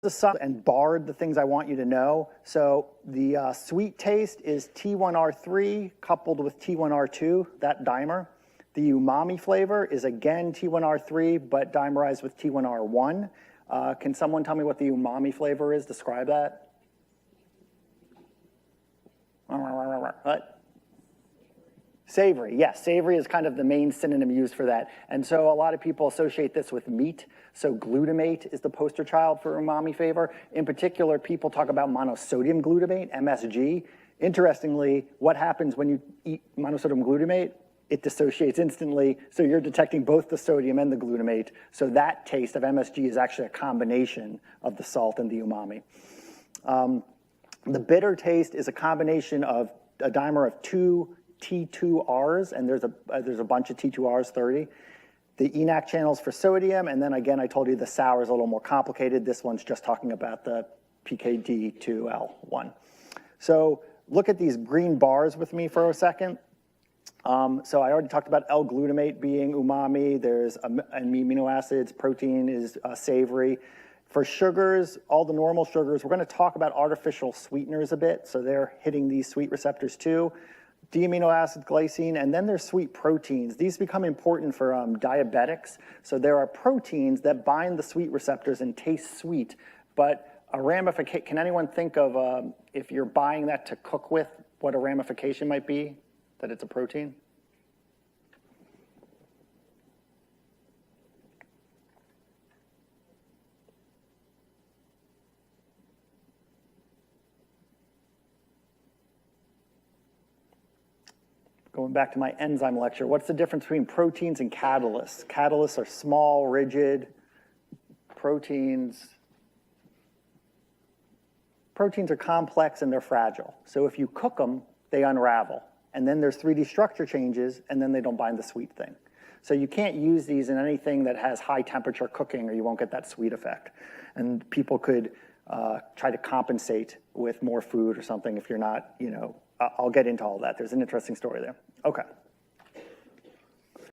and barred the things I want you to know. So the sweet taste is T1R3 coupled with T1R2, that dimer. The umami flavor is again T1R3, but dimerized with T1R1. Can someone tell me what the umami flavor is? Describe that. What? Savory, yes. Savory is kind of the main synonym used for that. And so a lot of people associate this with meat. So glutamate is the poster child for umami flavor. In particular, people talk about monosodium glutamate, MSG. Interestingly, what happens when you eat monosodium glutamate? It dissociates instantly, so you're detecting both the sodium and the glutamate. So that taste of MSG is actually a combination of the salt and the umami. The bitter taste is a combination of a dimer of two T2Rs, and there's a bunch of T2Rs, 30. The ENaC channels for sodium, and then again, I told you the sour is a little more complicated. This one's just talking about the PKD2L1. So look at these green bars with me for a second. So I already talked about L-glutamate being umami. There's amino acids. Protein is savory. For sugars, all the normal sugars, we're going to talk about artificial sweeteners a bit. So they're hitting these sweet receptors too. D-amino acid, glycine, and then there's sweet proteins. These become important for diabetics. So there are proteins that bind the sweet receptors and taste sweet, but a ramification, can anyone think of, if you're buying that to cook with, what a ramification might be, that it's a protein? Going back to my enzyme lecture, what's the difference between proteins and catalysts? Catalysts are small, rigid. Proteins are complex and they're fragile. So if you cook them, they unravel. And then there's 3D structure changes, and then they don't bind the sweet thing. So you can't use these in anything that has high temperature cooking, or you won't get that sweet effect. And people could try to compensate with more food or something if you're not, you know, I'll get into all that. There's an interesting story there. Okay.